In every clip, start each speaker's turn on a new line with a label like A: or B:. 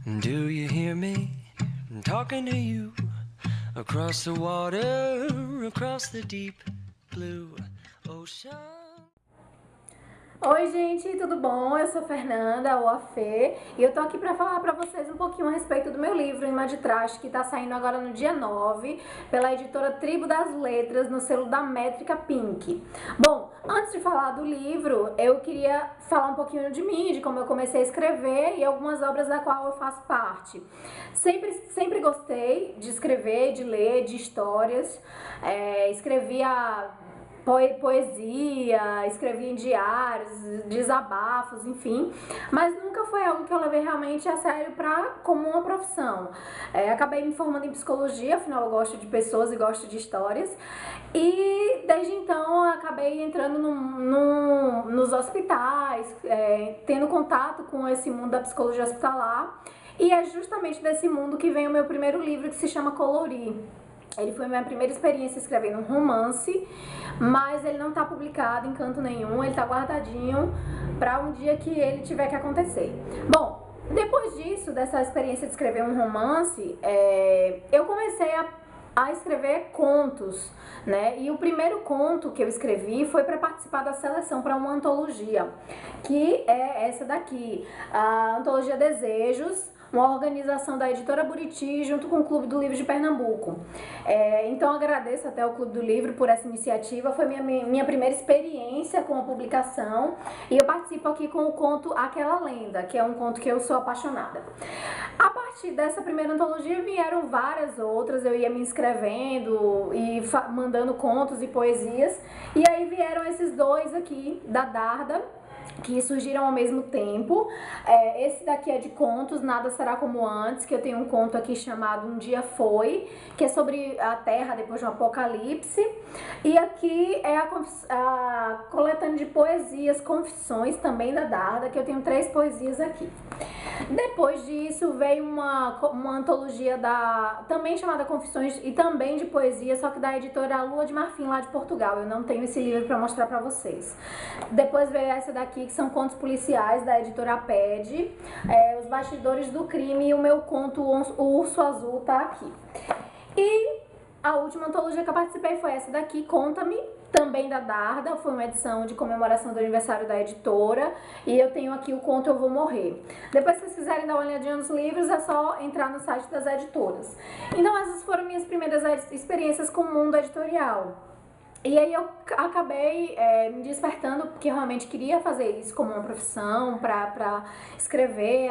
A: Do you hear me talking to you across the water, across the deep blue ocean?
B: Oi gente, tudo bom? Eu sou Fernanda, ou a Fê, e eu tô aqui pra falar pra vocês um pouquinho a respeito do meu livro Imã de Traste, que tá saindo agora no dia 9, pela editora Tribo das Letras, no selo da Métrica Pink. Bom, antes de falar do livro, eu queria falar um pouquinho de mim, de como eu comecei a escrever e algumas obras da qual eu faço parte. Sempre gostei de escrever, de ler, de histórias, escrevia poesia, escrevi em diários, desabafos, enfim, mas nunca foi algo que eu levei realmente a sério como uma profissão. Acabei me formando em psicologia, afinal eu gosto de pessoas e gosto de histórias, e desde então eu acabei entrando nos hospitais, tendo contato com esse mundo da psicologia hospitalar, e é justamente desse mundo que vem o meu primeiro livro, que se chama Colorir. Ele foi minha primeira experiência escrevendo um romance, mas ele não está publicado em canto nenhum, ele está guardadinho para um dia que ele tiver que acontecer. Bom, depois disso, dessa experiência de escrever um romance, eu comecei a escrever contos, né? E o primeiro conto que eu escrevi foi para participar da seleção para uma antologia, que é essa daqui, a Antologia Desejos, uma organização da Editora Buriti junto com o Clube do Livro de Pernambuco. Então agradeço até o Clube do Livro por essa iniciativa, foi minha primeira experiência com a publicação, e eu participo aqui com o conto Aquela Lenda, que é um conto que eu sou apaixonada. A partir dessa primeira antologia vieram várias outras, eu ia me inscrevendo e mandando contos e poesias, e aí vieram esses dois aqui da Darda, que surgiram ao mesmo tempo. Esse daqui é de contos, Nada Será Como Antes, que eu tenho um conto aqui chamado Um Dia Foi, que é sobre a Terra depois de um apocalipse. E aqui é a coletânea de poesias, Confissões, também da Darda, que eu tenho 3 poesias aqui. Depois disso veio uma antologia também chamada Confissões, e também de poesia, só que da editora Lua de Marfim, lá de Portugal. Eu não tenho esse livro para mostrar para vocês. Depois veio essa daqui, que são contos policiais, da editora PED, Os Bastidores do Crime, e o meu conto O Urso Azul tá aqui. E a última antologia que eu participei foi essa daqui, Conta-me, também da Darda, foi uma edição de comemoração do aniversário da editora, e eu tenho aqui o conto Eu Vou Morrer. Depois, se vocês quiserem dar uma olhadinha nos livros, é só entrar no site das editoras. Então essas foram minhas primeiras experiências com o mundo editorial. E aí eu acabei me despertando, porque eu realmente queria fazer isso como uma profissão, pra escrever,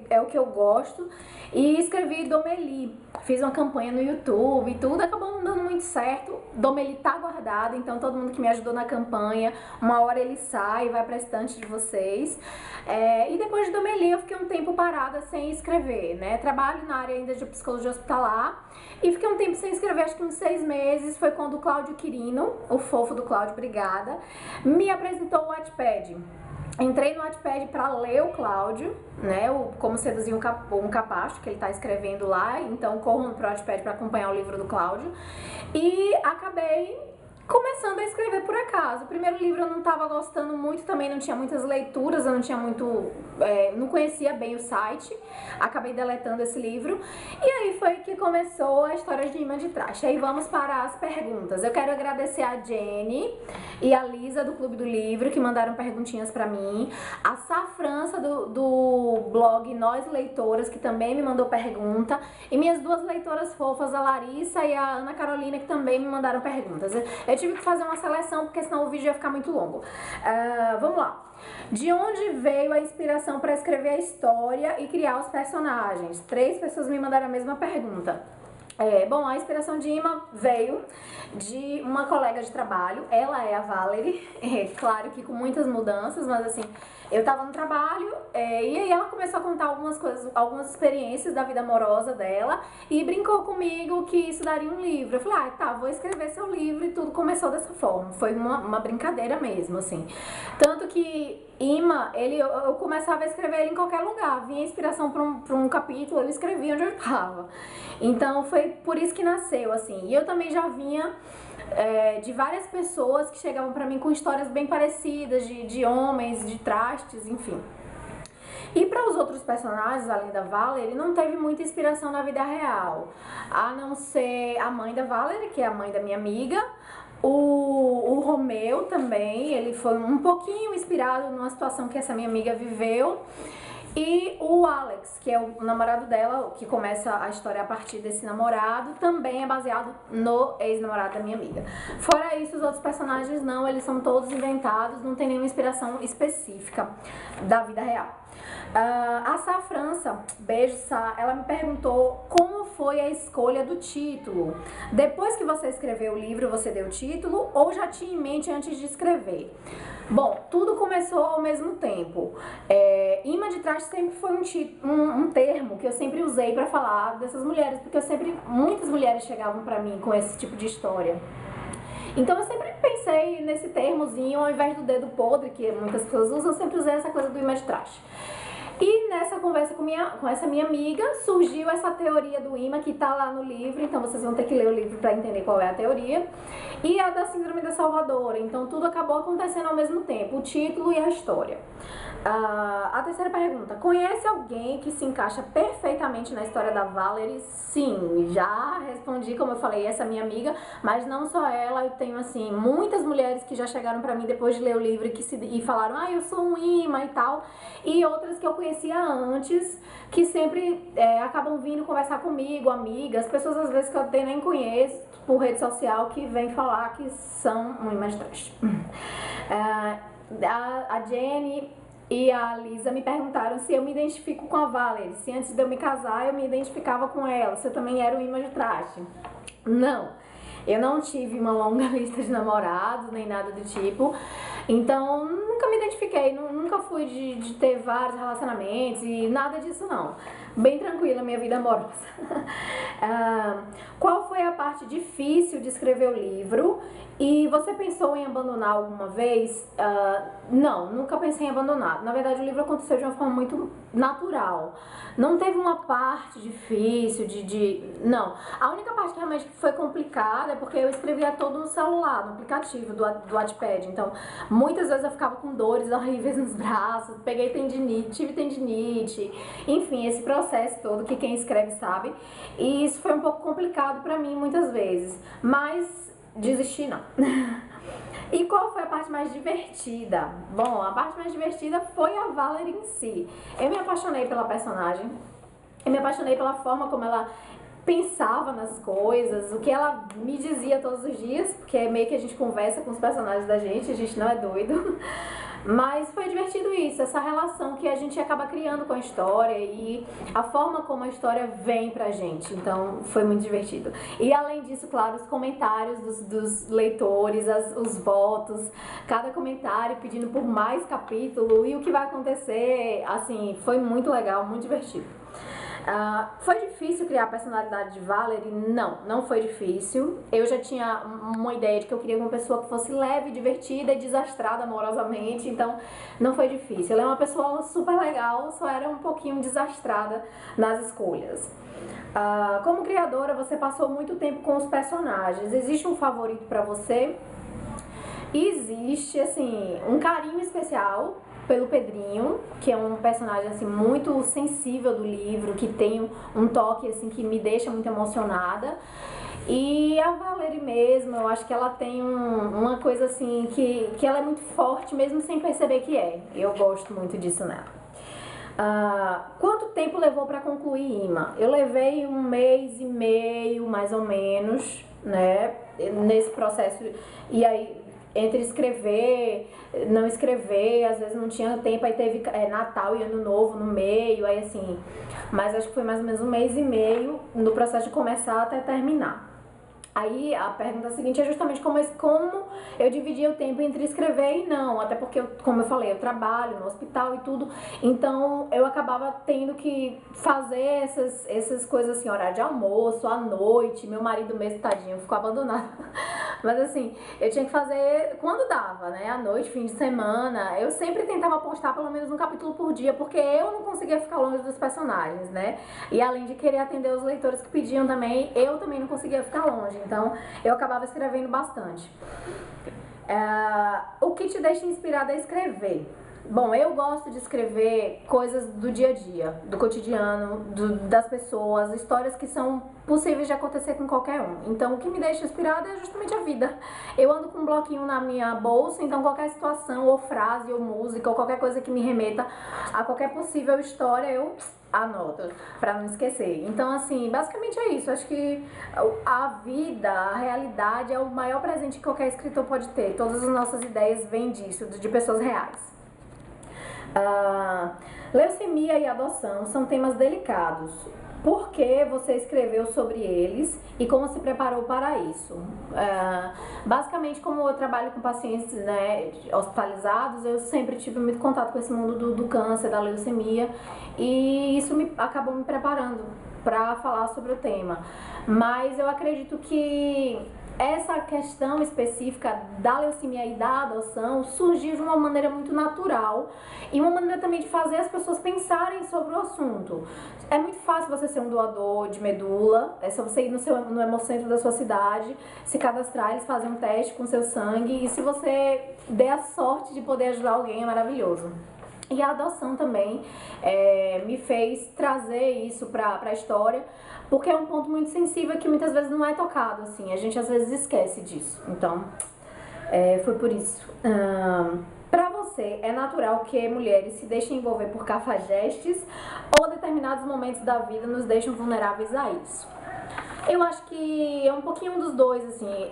B: é o que eu gosto. E escrevi Domeli, fiz uma campanha no YouTube e tudo, acabou não dando muito certo. Domeli tá guardado, então todo mundo que me ajudou na campanha, uma hora ele sai e vai pra estante de vocês. E depois de Domeli eu fiquei um tempo parada sem escrever, né? Trabalho na área ainda de psicologia hospitalar, e fiquei um tempo sem escrever, acho que uns 6 meses, foi quando o Cláudio Quirino, o fofo do Cláudio, obrigada, me apresentou o Wattpad. Entrei no Wattpad para ler o Cláudio, né, Como Seduzir um Capacho, que ele tá escrevendo lá, então corram pro Wattpad para acompanhar o livro do Cláudio, e acabei começando a escrever por acaso. O primeiro livro eu não estava gostando muito, também não tinha muitas leituras, eu não tinha não conhecia bem o site, acabei deletando esse livro, e aí foi que começou a história de Imã de Traste. Aí vamos para as perguntas. Eu quero agradecer a Jenny e a Lisa do Clube do Livro, que mandaram perguntinhas para mim, a Safrança do blog Nós Leitoras, que também me mandou pergunta, e minhas 2 leitoras fofas, a Larissa e a Ana Carolina, que também me mandaram perguntas. Eu tive que fazer uma seleção, porque senão o vídeo ia ficar muito longo. Vamos lá. De onde veio a inspiração para escrever a história e criar os personagens? 3 pessoas me mandaram a mesma pergunta. Bom, a inspiração de Imã veio de uma colega de trabalho, ela é a Valerie, claro que com muitas mudanças, mas assim, eu tava no trabalho, e aí ela começou a contar algumas coisas, algumas experiências da vida amorosa dela, e brincou comigo que isso daria um livro. Eu falei, tá, vou escrever seu livro, e tudo começou dessa forma, foi uma brincadeira mesmo, assim. Tanto que Imã, eu começava a escrever ele em qualquer lugar, vinha inspiração para um capítulo, eu escrevia onde eu estava. Então foi por isso que nasceu, assim. E eu também já vinha de várias pessoas que chegavam para mim com histórias bem parecidas, de homens, de trastes, enfim. E para os outros personagens, além da Valerie, não teve muita inspiração na vida real, a não ser a mãe da Valerie, que é a mãe da minha amiga. O Romeu também, ele foi um pouquinho inspirado numa situação que essa minha amiga viveu. E o Alex, que é o namorado dela, que começa a história a partir desse namorado, também é baseado no ex-namorado da minha amiga. Fora isso, os outros personagens não, eles são todos inventados, não tem nenhuma inspiração específica da vida real. A Sá França, beijo Sá, ela me perguntou como foi a escolha do título. Depois que você escreveu o livro, você deu o título ou já tinha em mente antes de escrever? Bom, tudo começou ao mesmo tempo. Imã de Traste sempre foi um termo que eu sempre usei para falar dessas mulheres, porque muitas mulheres chegavam para mim com esse tipo de história. Então eu sempre pensei nesse termozinho, ao invés do dedo podre, que muitas pessoas usam, eu sempre usei essa coisa do imã de traste. E nessa conversa com essa minha amiga, surgiu essa teoria do imã que tá lá no livro, então vocês vão ter que ler o livro para entender qual é a teoria. E a da Síndrome da Salvadora, então tudo acabou acontecendo ao mesmo tempo, o título e a história. A terceira pergunta, conhece alguém que se encaixa perfeitamente na história da Valerie? Sim, já respondi, como eu falei, essa minha amiga, mas não só ela, eu tenho assim, muitas mulheres que já chegaram pra mim depois de ler o livro e falaram, eu sou um imã e tal, e outras que eu conhecia antes, que sempre acabam vindo conversar comigo, amigas, pessoas às vezes que eu até nem conheço, por rede social, que vem falar que são um imã de traste. A Jenny e a Lisa me perguntaram se eu me identifico com a Valerie, se antes de eu me casar eu me identificava com ela, se eu também era um imã de traste. Não, eu não tive uma longa lista de namorados, nem nada do tipo, então nunca me identifiquei, nunca fui de ter vários relacionamentos e nada disso não. Bem tranquila a minha vida amorosa. Qual foi a parte difícil de escrever o livro? E você pensou em abandonar alguma vez? Não, nunca pensei em abandonar. Na verdade, o livro aconteceu de uma forma muito natural. Não teve uma parte difícil Não. A única parte que realmente foi complicada é porque eu escrevia todo no celular, no aplicativo do Wattpad. Então, muitas vezes eu ficava com dores horríveis nos braços, peguei tendinite, tive tendinite. Enfim, esse processo todo que quem escreve sabe. E isso foi um pouco complicado pra mim muitas vezes. Mas desisti não. E qual foi a parte mais divertida? Bom, a parte mais divertida foi a Valerie em si. Eu me apaixonei pela personagem, eu me apaixonei pela forma como ela pensava nas coisas, o que ela me dizia todos os dias, porque é meio que a gente conversa com os personagens da gente, a gente não é doido. Mas foi divertido isso, essa relação que a gente acaba criando com a história e a forma como a história vem pra gente, então foi muito divertido. E além disso, claro, os comentários dos leitores, os votos, cada comentário pedindo por mais capítulo e o que vai acontecer, assim, foi muito legal, muito divertido. Foi difícil criar a personalidade de Valerie? Não, não foi difícil. Eu já tinha uma ideia de que eu queria uma pessoa que fosse leve, divertida e desastrada amorosamente, então não foi difícil. Ela é uma pessoa super legal, só era um pouquinho desastrada nas escolhas. Como criadora, você passou muito tempo com os personagens. Existe um favorito pra você? Existe, assim, um carinho especial pelo Pedrinho, que é um personagem assim muito sensível do livro, que tem um toque assim que me deixa muito emocionada. E a Valerie mesmo, eu acho que ela tem uma coisa assim que ela é muito forte mesmo sem perceber que é. Eu gosto muito disso nela. Quanto tempo levou para concluir Imã? Eu levei 1 mês e meio, mais ou menos, né, nesse processo. E aí entre escrever, não escrever, às vezes não tinha tempo, aí teve Natal e Ano Novo no meio, aí assim, mas acho que foi mais ou menos 1 mês e meio no processo de começar até terminar. Aí a pergunta seguinte é justamente como eu dividia o tempo entre escrever e não, até porque, como eu falei, eu trabalho no hospital e tudo, então eu acabava tendo que fazer essas coisas assim, horário de almoço, à noite, meu marido mesmo, tadinho, ficou abandonado. Mas assim, eu tinha que fazer quando dava, né, à noite, fim de semana, eu sempre tentava postar pelo menos um capítulo por dia, porque eu não conseguia ficar longe dos personagens, né, e além de querer atender os leitores que pediam também, eu também não conseguia ficar longe. Então, eu acabava escrevendo bastante. O que te deixa inspirada a escrever? Bom, eu gosto de escrever coisas do dia a dia, do cotidiano, das pessoas, histórias que são possíveis de acontecer com qualquer um. Então, o que me deixa inspirada é justamente a vida. Eu ando com um bloquinho na minha bolsa, então qualquer situação, ou frase, ou música, ou qualquer coisa que me remeta a qualquer possível história, eu anoto, pra não esquecer. Então, assim, basicamente é isso. Acho que a vida, a realidade é o maior presente que qualquer escritor pode ter. Todas as nossas ideias vêm disso, de pessoas reais. Leucemia e adoção são temas delicados. Por que você escreveu sobre eles e como se preparou para isso? Basicamente, como eu trabalho com pacientes, né, hospitalizados, eu sempre tive muito contato com esse mundo do câncer, da leucemia, e isso acabou me preparando para falar sobre o tema. Mas eu acredito que essa questão específica da leucemia e da adoção surgiu de uma maneira muito natural e uma maneira também de fazer as pessoas pensarem sobre o assunto. É muito fácil você ser um doador de medula, é só você ir no hemocentro da sua cidade, se cadastrar, eles fazem um teste com seu sangue, e se você der a sorte de poder ajudar alguém, é maravilhoso. E a adoção também me fez trazer isso para a história, porque é um ponto muito sensível que muitas vezes não é tocado, assim, a gente às vezes esquece disso. Então, foi por isso. Para você, é natural que mulheres se deixem envolver por cafajestes ou determinados momentos da vida nos deixam vulneráveis a isso? Eu acho que é um pouquinho dos dois, assim.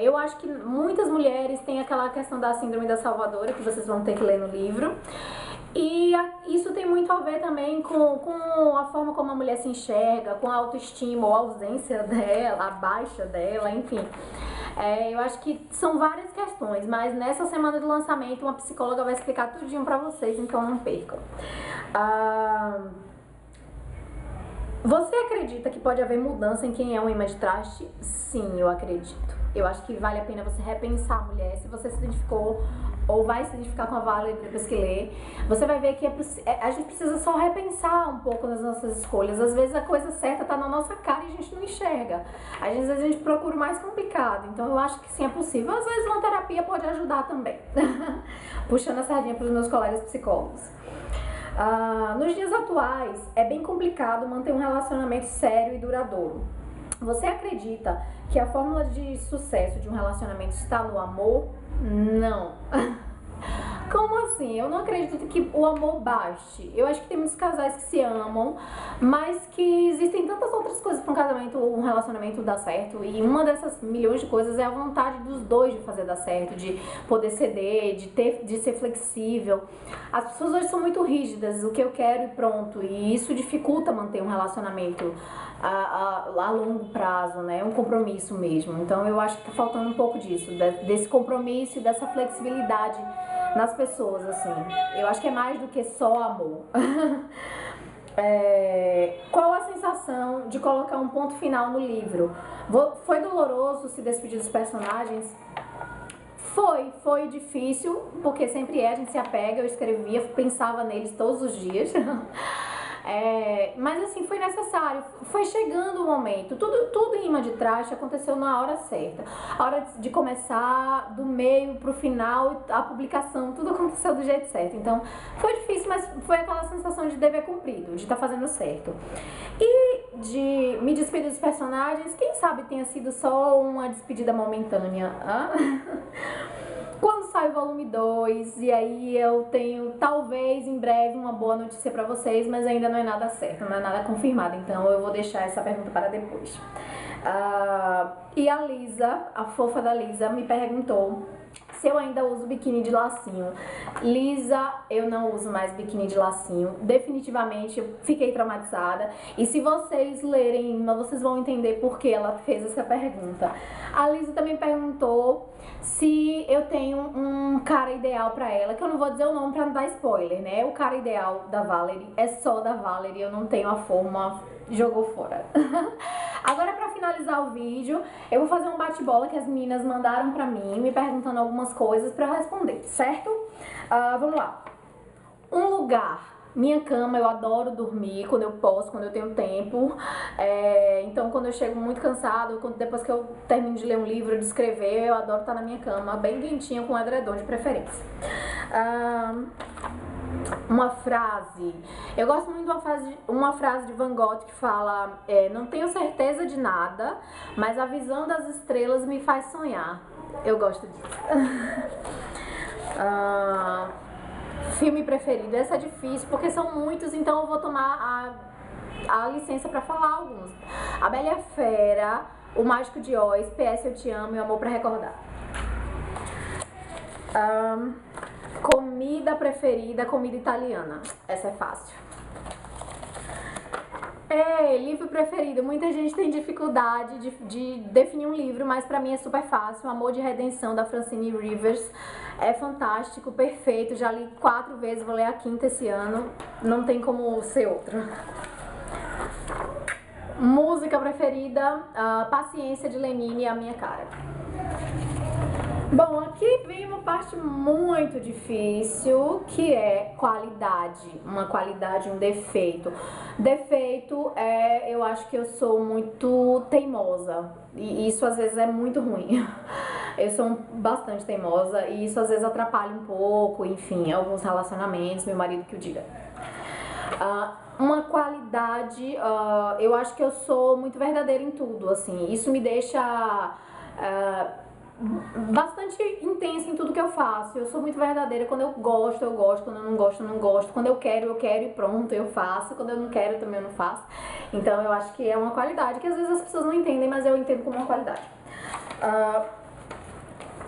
B: Eu acho que muitas mulheres têm aquela questão da síndrome da salvadora, que vocês vão ter que ler no livro. E isso tem muito a ver também com a forma como a mulher se enxerga, com a autoestima ou a ausência dela, a baixa dela, enfim. Eu acho que são várias questões, mas nessa semana do lançamento uma psicóloga vai explicar tudinho pra vocês, então não percam. Você acredita que pode haver mudança em quem é um imã de traste? Sim, eu acredito. Eu acho que vale a pena você repensar, mulher, se você se identificou ou vai se identificar com a Valerie depois que ler, você vai ver que a gente precisa só repensar um pouco nas nossas escolhas. Às vezes a coisa certa tá na nossa cara e a gente não enxerga. Às vezes a gente procura o mais complicado. Então eu acho que sim, é possível. Às vezes uma terapia pode ajudar também. Puxando a sardinha para os meus colegas psicólogos. Nos dias atuais, é bem complicado manter um relacionamento sério e duradouro. Você acredita que a fórmula de sucesso de um relacionamento está no amor? Não. Como assim? Eu não acredito que o amor baste. Eu acho que tem muitos casais que se amam, mas que existem tantas outras coisas para um casamento ou um relacionamento dar certo. E uma dessas milhões de coisas é a vontade dos dois de fazer dar certo, de poder ceder, de ser flexível. As pessoas hoje são muito rígidas, o que eu quero e pronto. E isso dificulta manter um relacionamento a longo prazo, né? Um compromisso mesmo. Então eu acho que tá faltando um pouco disso, desse compromisso e dessa flexibilidade nas pessoas, assim. Eu acho que é mais do que só amor. Qual a sensação de colocar um ponto final no livro? Foi doloroso se despedir dos personagens? Foi difícil, porque sempre a gente se apega, eu escrevia, pensava neles todos os dias. Mas assim, foi necessário, foi chegando o momento, tudo em Imã de Traste aconteceu na hora certa, a hora de começar, do meio pro final, a publicação, tudo aconteceu do jeito certo. Então foi difícil, mas foi aquela sensação de dever cumprido, de estar fazendo certo. E de me despedir dos personagens, quem sabe tenha sido só uma despedida momentânea. Quando sai o volume 2, e aí eu tenho, talvez, em breve, uma boa notícia pra vocês, mas ainda não é nada certo, não é nada confirmado, então eu vou deixar essa pergunta para depois. E a Lisa, a fofa da Lisa, me perguntou se eu ainda uso biquíni de lacinho. Lisa, eu não uso mais biquíni de lacinho. Definitivamente, eu fiquei traumatizada. E se vocês lerem, vocês vão entender por que ela fez essa pergunta. A Lisa também perguntou se eu tenho um cara ideal pra ela, que eu não vou dizer o nome pra não dar spoiler, né? O cara ideal da Valerie é só da Valerie, eu não tenho a forma, jogou fora. Agora, pra finalizar o vídeo, eu vou fazer um bate-bola que as meninas mandaram pra mim, me perguntando algumas coisas pra eu responder, certo? Vamos lá. Um lugar. Minha cama, eu adoro dormir quando eu posso, quando eu tenho tempo. Então, quando eu chego muito cansado, depois que eu termino de ler um livro, de escrever, eu adoro estar na minha cama, bem quentinha, com um edredom de preferência. Uma frase. Eu gosto muito de uma frase de Van Gogh que fala: não tenho certeza de nada, mas a visão das estrelas me faz sonhar. Eu gosto disso. Filme preferido. Essa é difícil porque são muitos, então eu vou tomar a licença pra falar alguns. A Bela e a Fera, O Mágico de Oz, PS Eu Te Amo e O Amor pra Recordar. Comida preferida, comida italiana. Essa é fácil. Livro preferido. Muita gente tem dificuldade de definir um livro, mas pra mim é super fácil. O Amor de Redenção, da Francine Rivers. É fantástico, perfeito. Já li 4 vezes, vou ler a 5ª esse ano. Não tem como ser outro. Música preferida, Paciência, de Lenine, A Minha Cara. Bom, aqui vem uma parte muito difícil, que é qualidade. Uma qualidade, um defeito. Defeito eu acho que eu sou muito teimosa. E isso às vezes é muito ruim. Eu sou bastante teimosa e isso às vezes atrapalha um pouco, enfim, alguns relacionamentos, meu marido que o diga. Uma qualidade, eu acho que eu sou muito verdadeira em tudo, assim. Isso me deixa bastante intensa em tudo que eu faço. Eu sou muito verdadeira. Quando eu gosto, eu gosto. Quando eu não gosto, eu não gosto. Quando eu quero e pronto, eu faço. Quando eu não quero, também eu não faço. Então eu acho que é uma qualidade que às vezes as pessoas não entendem, mas eu entendo como uma qualidade.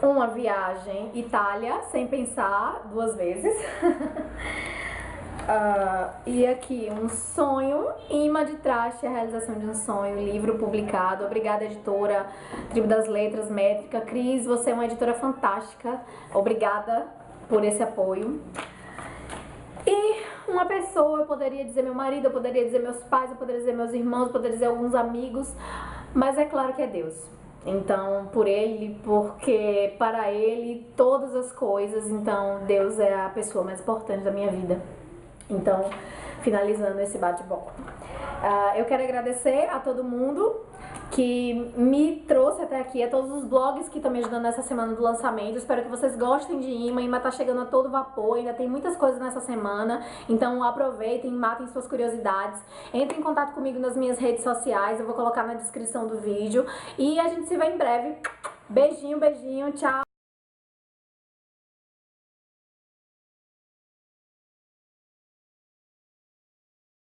B: Uma viagem, Itália, sem pensar 2 vezes. E aqui, um sonho, Imã de Traste, a realização de um sonho, livro publicado. Obrigada, editora Tribo das Letras, Métrica. Cris, você é uma editora fantástica. Obrigada por esse apoio. E uma pessoa, eu poderia dizer meu marido, eu poderia dizer meus pais, eu poderia dizer meus irmãos, eu poderia dizer alguns amigos, mas é claro que é Deus. Então, por Ele, porque para Ele todas as coisas, então Deus é a pessoa mais importante da minha vida. Então, finalizando esse bate-bola. Eu quero agradecer a todo mundo que me trouxe até aqui, a todos os blogs que estão me ajudando nessa semana do lançamento. Espero que vocês gostem de Imã. Imã tá chegando a todo vapor, ainda tem muitas coisas nessa semana. Então aproveitem, matem suas curiosidades. Entrem em contato comigo nas minhas redes sociais, eu vou colocar na descrição do vídeo. E a gente se vê em breve. Beijinho, beijinho, tchau!